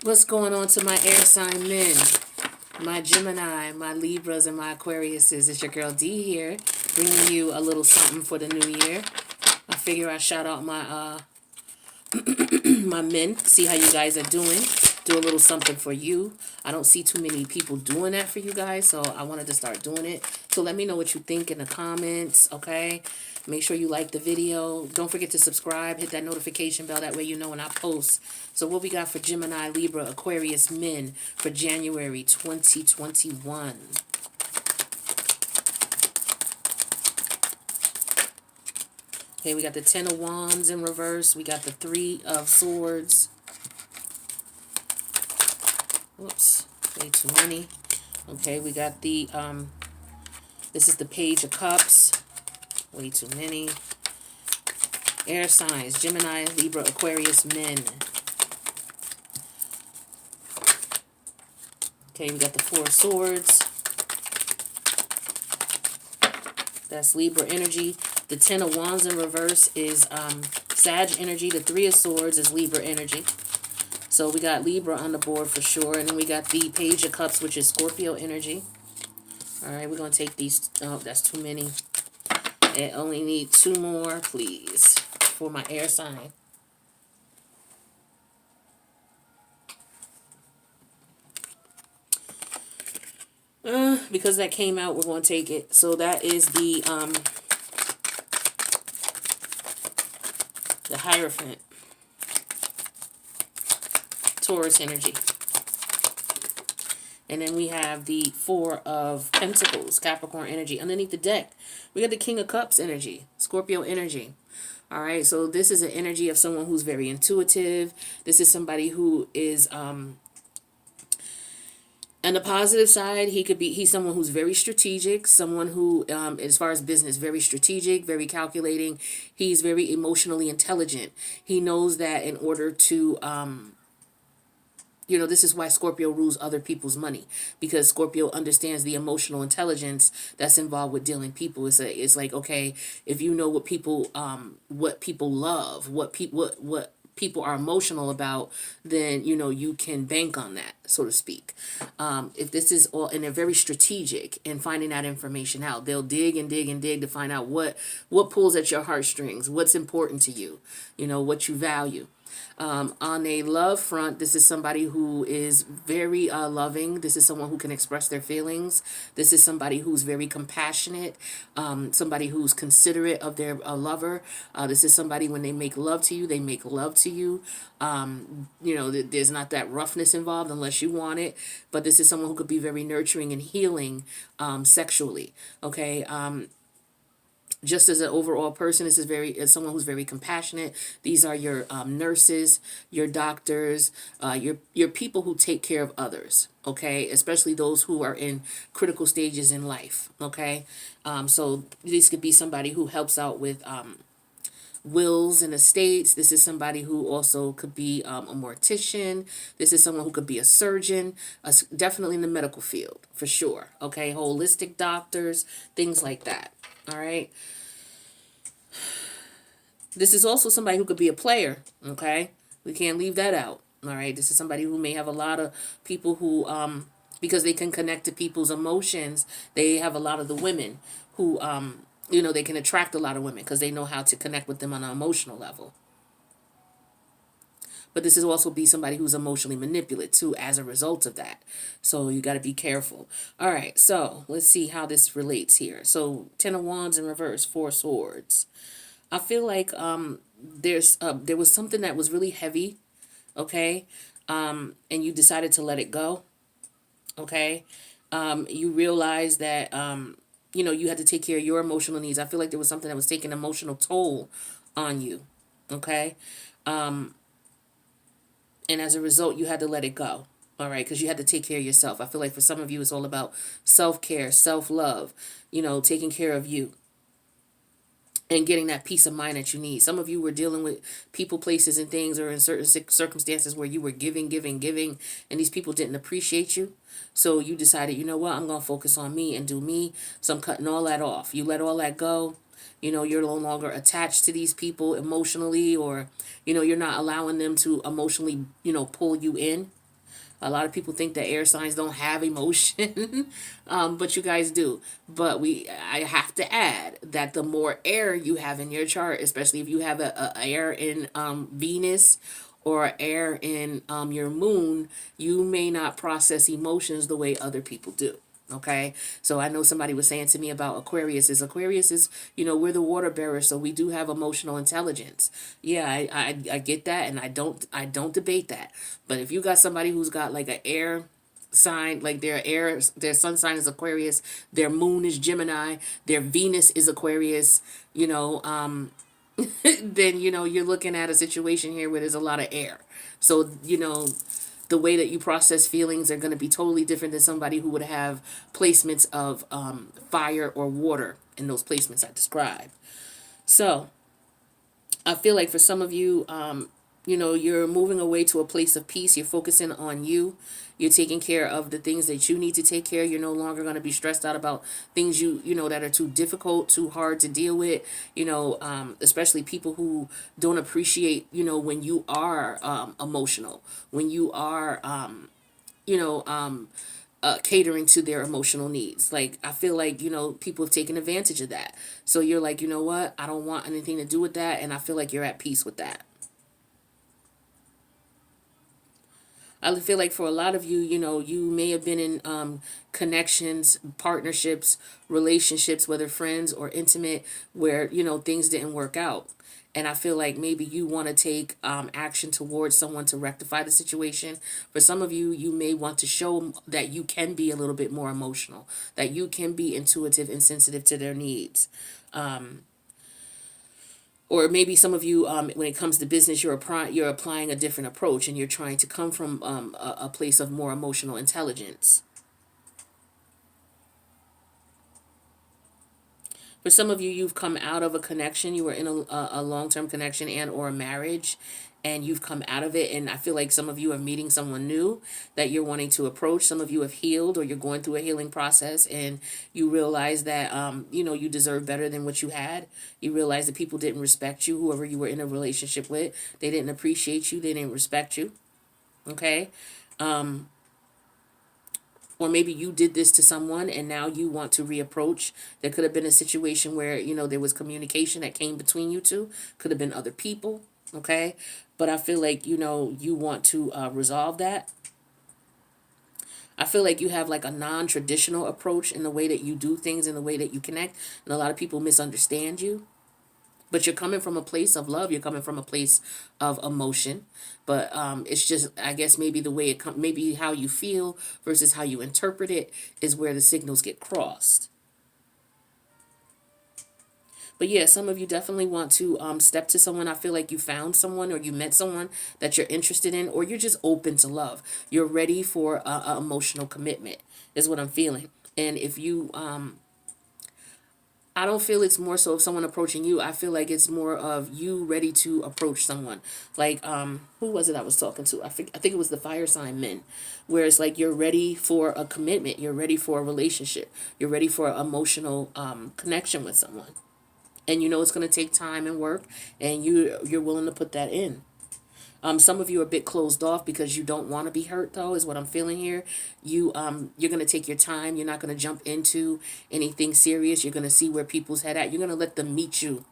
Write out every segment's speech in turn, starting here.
What's going on to my air sign men, my Gemini, my Libras, and my Aquariuses? It's your girl D here, bringing you a little something for the new year. I figure I shout out my my men, see how you guys are doing. Do a little something for you. I don't see too many people doing that for you guys, so I wanted to start doing it. So let me know what you think in the comments, okay? Make sure you like the video. Don't forget to subscribe. Hit that notification bell. That way you know when I post. So what we got for Gemini, Libra, Aquarius men for January 2021. Okay, we got the Ten of Wands in reverse. We got the Three of Swords. Whoops, way too many. Okay, we got the, this is the Page of Cups. Way too many. Air signs, Gemini, Libra, Aquarius, men. Okay, we got the Four of Swords. That's Libra energy. The Ten of Wands in reverse is Sag energy. The Three of Swords is Libra energy. So we got Libra on the board for sure. And then we got the Page of Cups, which is Scorpio energy. All right, we're going to take these. Oh, that's too many. I only need two more, please, for my air sign. Because that came out, we're going to take it. So that is the Hierophant. Taurus energy. And then we have the Four of Pentacles, Capricorn energy. Underneath the deck, we got the King of Cups energy, Scorpio energy. All right, so this is an energy of someone who's very intuitive. This is somebody who is, on the positive side, he's someone who's very strategic, someone who, as far as business, very strategic, very calculating. He's very emotionally intelligent. He knows that in order to, this is why Scorpio rules other people's money, because Scorpio understands the emotional intelligence that's involved with dealing people. It's like, okay, if you know what people love, what people are emotional about, then you can bank on that, so to speak. If this is all, and they're very strategic in finding that information out. They'll dig and dig and dig to find out what pulls at your heartstrings, what's important to you, what you value. On a love front, this is somebody who is very loving. This is someone who can express their feelings. This is somebody who's very compassionate, somebody who's considerate of their lover. This is somebody, when they make love to you, they make love to you. There's not that roughness involved unless you want it. But this is someone who could be very nurturing and healing sexually. Okay. Just as an overall person, this is as someone who's very compassionate. These are your nurses, your doctors, your people who take care of others, okay? Especially those who are in critical stages in life, okay? So this could be somebody who helps out with wills and estates. This is somebody who also could be a mortician. This is someone who could be a surgeon, definitely in the medical field, for sure, okay? Holistic doctors, things like that. All right. This is also somebody who could be a player. Okay. We can't leave that out. All right. This is somebody who may have a lot of people who, because they can connect to people's emotions, they have a lot of the women who, they can attract a lot of women because they know how to connect with them on an emotional level. But this is also be somebody who's emotionally manipulative too as a result of that. So you got to be careful. All right, so let's see how this relates here. So Ten of Wands in reverse, Four Swords. I feel like there was something that was really heavy, okay, and you decided to let it go, okay. You realized that you had to take care of your emotional needs. I feel like there was something that was taking an emotional toll on you, okay. And as a result, you had to let it go. All right. Because you had to take care of yourself. I feel like for some of you, it's all about self-care, self-love, taking care of you and getting that peace of mind that you need. Some of you were dealing with people, places, and things, or in certain circumstances where you were giving, and these people didn't appreciate you. So you decided, you know what, I'm going to focus on me and do me. So I'm cutting all that off. You let all that go. You're no longer attached to these people emotionally, or, you're not allowing them to emotionally, pull you in. A lot of people think that air signs don't have emotion, but you guys do. But I have to add that the more air you have in your chart, especially if you have a air in Venus or air in your moon, you may not process emotions the way other people do. Okay, so I know somebody was saying to me about Aquarius is, we're the water bearers, so we do have emotional intelligence. Yeah, I get that, and I don't debate that. But if you got somebody who's got like an air sign, like their sun sign is Aquarius, their moon is Gemini, their Venus is Aquarius, then you're looking at a situation here where there's a lot of air. So the way that you process feelings are going to be totally different than somebody who would have placements of fire or water in those placements I described. So I feel like for some of you, you're moving away to a place of peace. You're focusing on you. You're taking care of the things that you need to take care of. You're no longer going to be stressed out about things that are too difficult, too hard to deal with. Especially people who don't appreciate, when you are emotional, when you are, you know, um, catering to their emotional needs. Like, I feel like, people have taken advantage of that. So you're like, you know what? I don't want anything to do with that. And I feel like you're at peace with that. I feel like for a lot of you, you may have been in connections, partnerships, relationships, whether friends or intimate, where, things didn't work out. And I feel like maybe you want to take action towards someone to rectify the situation. For some of you, you may want to show that you can be a little bit more emotional, that you can be intuitive and sensitive to their needs. Or maybe some of you, when it comes to business, you're applying a different approach, and you're trying to come from a place of more emotional intelligence. For some of you, you've come out of a connection. You were in a long-term connection and or a marriage, and you've come out of it. And I feel like some of you are meeting someone new that you're wanting to approach. Some of you have healed, or you're going through a healing process, and you realize that, you deserve better than what you had. You realize that people didn't respect you, whoever you were in a relationship with. They didn't appreciate you. They didn't respect you. Okay? Or maybe you did this to someone and now you want to reapproach. There could have been a situation where, there was communication that came between you two. Could have been other people. Okay. But I feel like, you want to resolve that. I feel like you have like a non-traditional approach in the way that you do things, in the way that you connect. And a lot of people misunderstand you. But you're coming from a place of love. You're coming from a place of emotion. But it's just, I guess, maybe the way it comes, maybe how you feel versus how you interpret it is where the signals get crossed. But yeah, some of you definitely want to step to someone. I feel like you found someone, or you met someone that you're interested in, or you're just open to love. You're ready for a emotional commitment is what I'm feeling. And if you I don't feel it's more so of someone approaching you. I feel like it's more of you ready to approach someone. Like, who was it I was talking to? I think it was the fire sign men, where it's like you're ready for a commitment. You're ready for a relationship. You're ready for an emotional connection with someone. And it's going to take time and work, and you're willing to put that in. Some of you are a bit closed off because you don't want to be hurt, though, is what I'm feeling here. You're going to take your time. You're not going to jump into anything serious. You're going to see where people's head at. You're going to let them meet you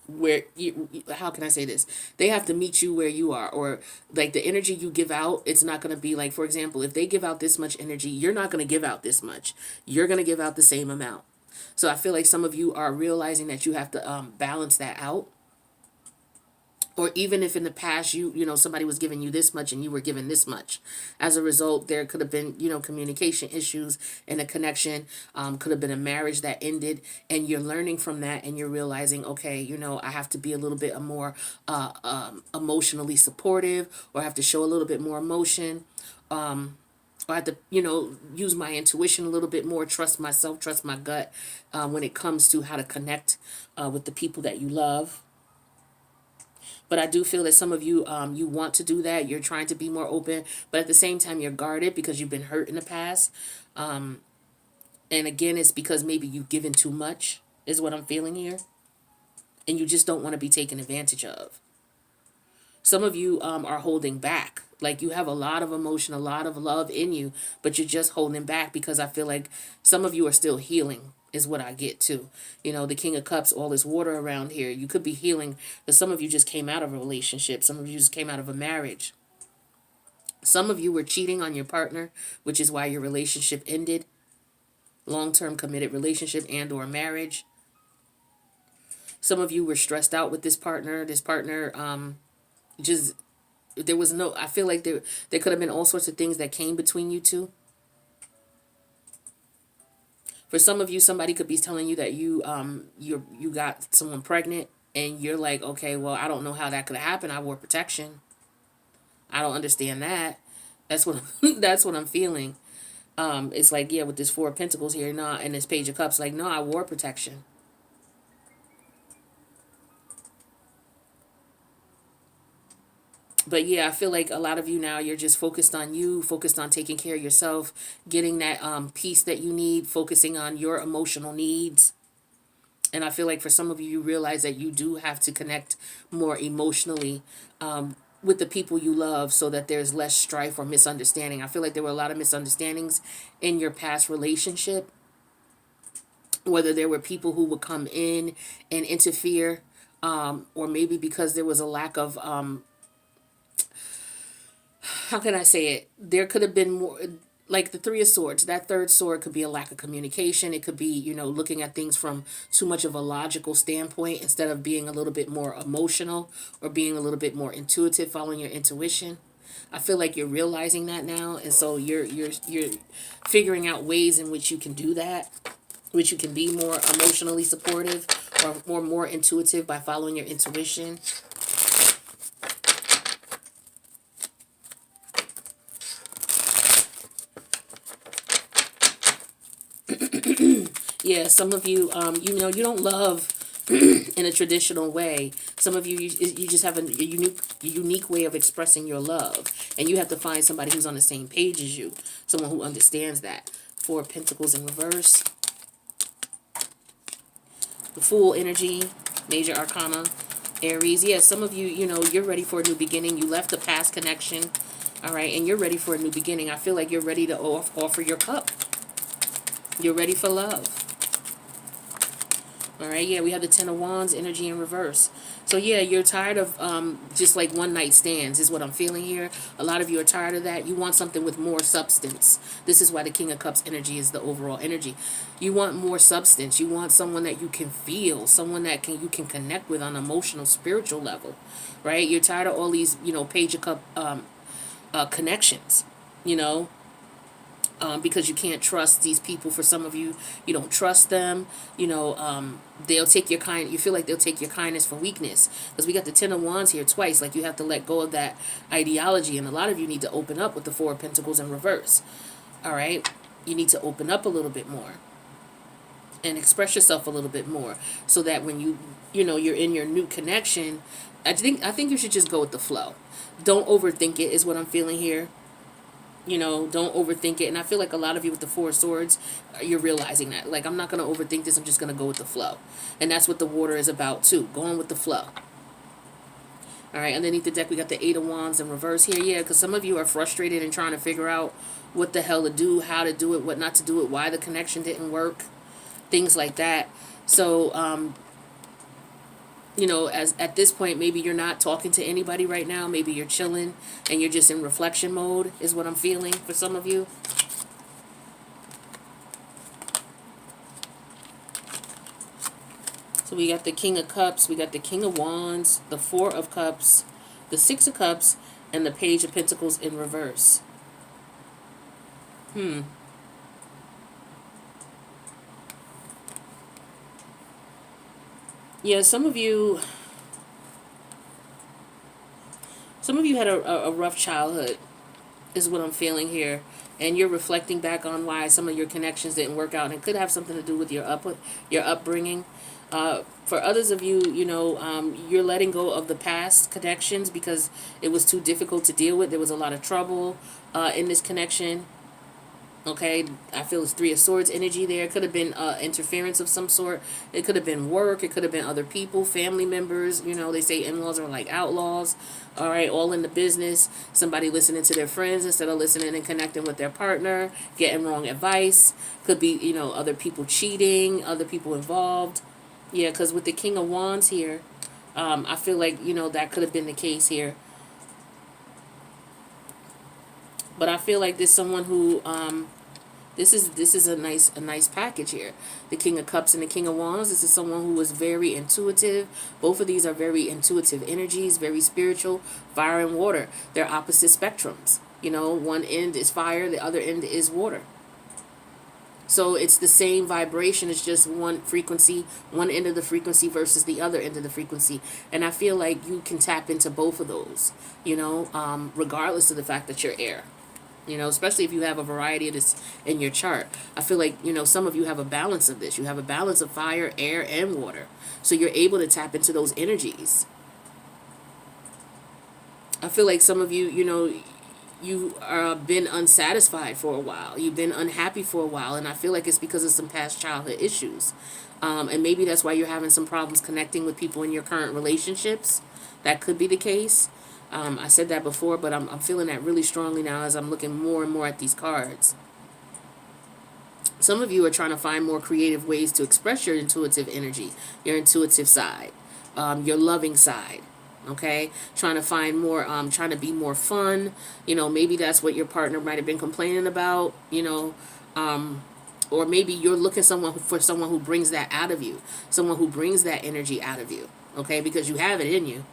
where how can I say this? They have to meet you where you are, or like the energy you give out, it's not going to be like, for example, if they give out this much energy, you're not going to give out this much. You're going to give out the same amount. So I feel like some of you are realizing that you have to balance that out. Or even if in the past somebody was giving you this much and you were given this much, as a result there could have been communication issues in a connection, could have been a marriage that ended, and you're learning from that, and you're realizing, okay, I have to be a little bit more emotionally supportive, or I have to show a little bit more emotion, or I have to use my intuition a little bit more, trust myself, trust my gut, when it comes to how to connect with the people that you love. But I do feel that some of you, you want to do that. You're trying to be more open, but at the same time, you're guarded because you've been hurt in the past. And again, it's because maybe you've given too much, is what I'm feeling here. And you just don't want to be taken advantage of. Some of you are holding back. Like, you have a lot of emotion, a lot of love in you, but you're just holding back because I feel like some of you are still healing, is what I get too. You know, the King of Cups, all this water around here. You could be healing, but some of you just came out of a relationship. Some of you just came out of a marriage. Some of you were cheating on your partner, which is why your relationship ended. Long-term committed relationship and or marriage. Some of you were stressed out with this partner. This partner just, there was no, I feel like there could have been all sorts of things that came between you two. For some of you, somebody could be telling you that you got someone pregnant, and you're like, okay, well, I don't know how that could happen. I wore protection. I don't understand that. That's what that's what I'm feeling. It's like, yeah, with this Four of Pentacles here, nah, and this Page of Cups, like, no, I wore protection. But yeah, I feel like a lot of you now, you're just focused on you, focused on taking care of yourself, getting that peace that you need, focusing on your emotional needs. And I feel like for some of you, you realize that you do have to connect more emotionally with the people you love so that there's less strife or misunderstanding. I feel like there were a lot of misunderstandings in your past relationship, whether there were people who would come in and interfere, or maybe because there was a lack of how can I say it? There could have been more, like the Three of Swords. That third sword could be a lack of communication. It could be, looking at things from too much of a logical standpoint instead of being a little bit more emotional or being a little bit more intuitive, following your intuition. I feel like you're realizing that now, and so you're figuring out ways in which you can do that, which you can be more emotionally supportive or more intuitive by following your intuition. Yeah, some of you, you don't love in a traditional way. Some of you just have a unique way of expressing your love, and you have to find somebody who's on the same page as you, someone who understands that. Four of Pentacles in reverse, the Fool energy, Major Arcana, Aries. Yeah, some of you, you're ready for a new beginning. You left the past connection, all right, and you're ready for a new beginning. I feel like you're ready to offer your cup. You're ready for love. All right, yeah, we have the Ten of Wands energy in reverse. So yeah, you're tired of just like one night stands is what I'm feeling here. A lot of you are tired of that. You want something with more substance. This is why the King of Cups energy is the overall energy. You want more substance. You want someone that you can feel, someone that you can connect with on an emotional, spiritual level, right? You're tired of all these, Page of Cup connections, because you can't trust these people. For some of you, you don't trust them. They'll take your you feel like they'll take your kindness for weakness, because we got the Ten of Wands here twice. Like, you have to let go of that ideology, and a lot of you need to open up with the Four of Pentacles in reverse. All right, you need to open up a little bit more and express yourself a little bit more, so that when you're in your new connection, I think you should just go with the flow. Don't overthink it, is what I'm feeling here. Don't overthink it. And I feel like a lot of you with the Four of Swords, you're realizing that. Like, I'm not going to overthink this. I'm just going to go with the flow. And that's what the water is about, too. Going with the flow. All right, underneath the deck, we got the Eight of Wands in reverse here. Yeah, because some of you are frustrated and trying to figure out what the hell to do, how to do it, what not to do it, why the connection didn't work, things like that. So, as at this point, maybe you're not talking to anybody right now. Maybe you're chilling and you're just in reflection mode, is what I'm feeling for some of you. So we got the King of Cups, we got the King of Wands, the Four of Cups, the Six of Cups, and the Page of Pentacles in reverse. Yeah, some of you had a rough childhood, is what I'm feeling here. And you're reflecting back on why some of your connections didn't work out. And it could have something to do with your upbringing. For others of you, you're letting go of the past connections because it was too difficult to deal with. There was a lot of trouble in this connection. Okay, I feel it's Three of Swords energy there. It could have been interference of some sort. It could have been work. It could have been other people, family members. You know, they say in-laws are like outlaws. All right, all in the business. Somebody listening to their friends instead of listening and connecting with their partner. Getting wrong advice. Could be, you know, other people cheating, other people involved. Yeah, because with the King of Wands here, I feel like, you know, that could have been the case here. But I feel like there's someone who this is a nice package here. The King of Cups and the King of Wands. This is someone who is very intuitive. Both of these are very intuitive energies, very spiritual. Fire and water. They're opposite spectrums. You know, one end is fire, the other end is water. So it's the same vibration. It's just one frequency, one end of the frequency versus the other end of the frequency. And I feel like you can tap into both of those, you know, regardless of the fact that you're air. You know, especially if you have a variety of this in your chart. I feel like, you know, some of you have a balance of this. You have a balance of fire, air, and water. So you're able to tap into those energies. I feel like some of you, you know, you are been unsatisfied for a while. You've been unhappy for a while. And I feel like it's because of some past childhood issues. And maybe that's why you're having some problems connecting with people in your current relationships. That could be the case. I said that before, but I'm feeling that really strongly now as I'm looking more and more at these cards. Some of you are trying to find more creative ways to express your intuitive energy, your intuitive side, your loving side. Okay, trying to find more, trying to be more fun. You know, maybe that's what your partner might have been complaining about. You know, or maybe you're looking for someone who brings that out of you, someone who brings that energy out of you. Okay, because you have it in you.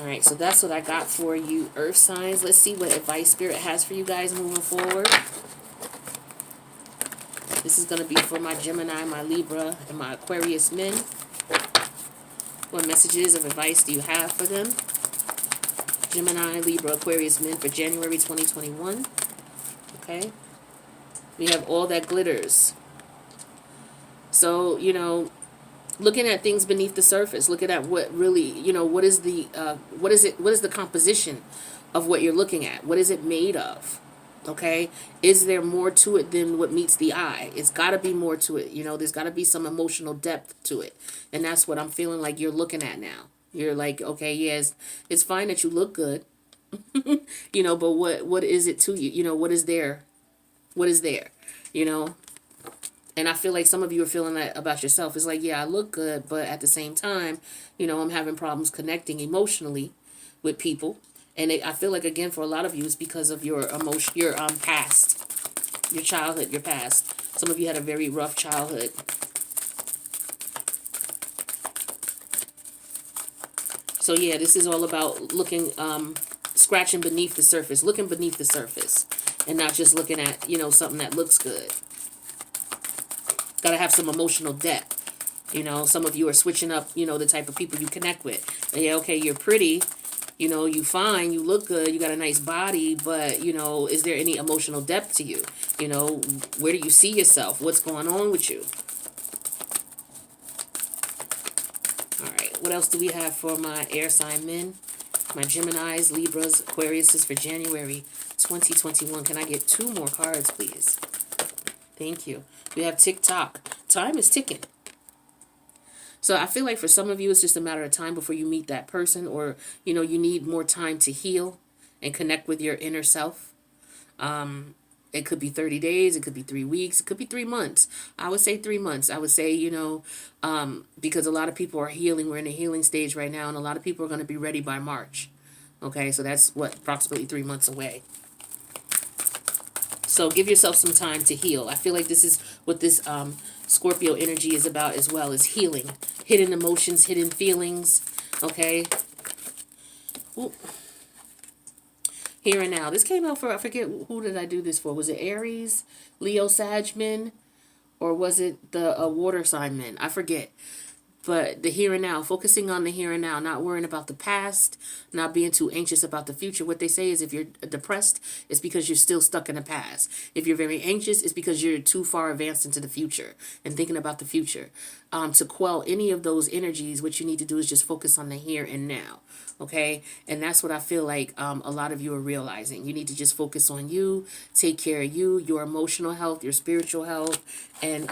All right, so that's what I got for you, Earth signs. Let's see what advice Spirit has for you guys moving forward. This is going to be for my Gemini, my Libra, and my Aquarius men. What messages of advice do you have for them? Gemini, Libra, Aquarius men for January 2021. Okay. We have all that glitters. So, you know, looking at things beneath the surface, looking at what really, you know, what is the composition of what you're looking at? What is it made of? Okay, is there more to it than what meets the eye? It's got to be more to it. You know, there's got to be some emotional depth to it, and that's what I'm feeling like you're looking at now. You're like, okay, yes, it's fine that you look good, you know, but what is it to you? You know, what is there? What is there? You know. And I feel like some of you are feeling that about yourself. It's like, yeah, I look good, but at the same time, you know, I'm having problems connecting emotionally with people. And I feel like, again, for a lot of you, it's because of your emotion, your past, your childhood, your past. Some of you had a very rough childhood. So, yeah, this is all about looking, scratching beneath the surface, looking beneath the surface, and not just looking at, you know, something that looks good. Got to have some emotional depth. You know, some of you are switching up, you know, the type of people you connect with. Yeah, okay, you're pretty, you know, you fine, you look good, you got a nice body, but, you know, is there any emotional depth to you? You know, where do you see yourself? What's going on with you? All right, what else do we have for my air sign men? My Geminis, Libras, Aquariuses for January 2021. Can I get 2 more cards, please? Thank you. We have tick-tock. Time is ticking. So I feel like for some of you, it's just a matter of time before you meet that person, or, you know, you need more time to heal and connect with your inner self. It could be 30 days. It could be 3 weeks. It could be 3 months. I would say 3 months. I would say, you know, because a lot of people are healing. We're in a healing stage right now, and a lot of people are going to be ready by March. Okay, so that's, what, approximately 3 months away. So give yourself some time to heal. I feel like this is what this Scorpio energy is about as well, is healing. Hidden emotions, hidden feelings. Okay. Ooh. Here and now. This came out for, I forget, who did I do this for? Was it Aries, Leo, Sag men? Or was it the water sign men? I forget. But the here and now, focusing on the here and now, not worrying about the past, not being too anxious about the future. What they say is if you're depressed, it's because you're still stuck in the past. If you're very anxious, it's because you're too far advanced into the future and thinking about the future. To quell any of those energies, what you need to do is just focus on the here and now. Okay? And that's what I feel like a lot of you are realizing. You need to just focus on you, take care of you, your emotional health, your spiritual health, and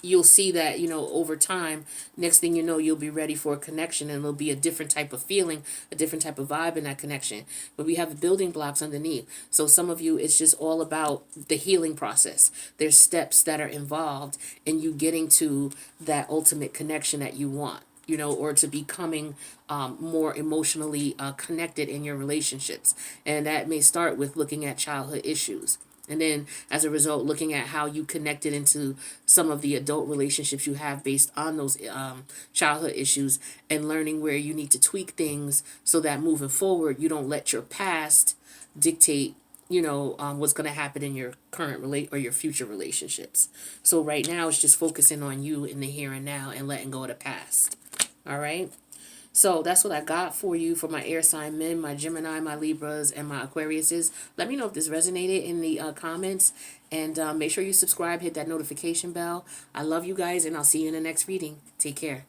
you'll see that, over time, next thing you know, you'll be ready for a connection, and it'll be a different type of feeling, a different type of vibe in that connection. But we have the building blocks underneath. So some of you, it's just all about the healing process. There's steps that are involved in you getting to that ultimate connection that you want, or to becoming more emotionally connected in your relationships. And that may start with looking at childhood issues. And then, as a result, looking at how you connected into some of the adult relationships you have based on those childhood issues, and learning where you need to tweak things so that moving forward, you don't let your past dictate, what's going to happen in your current or your future relationships. So right now, it's just focusing on you in the here and now and letting go of the past. All right. So that's what I got for you for my air sign men, my Gemini, my Libras, and my Aquariuses. Let me know if this resonated in the comments. And make sure you subscribe, hit that notification bell. I love you guys, and I'll see you in the next reading. Take care.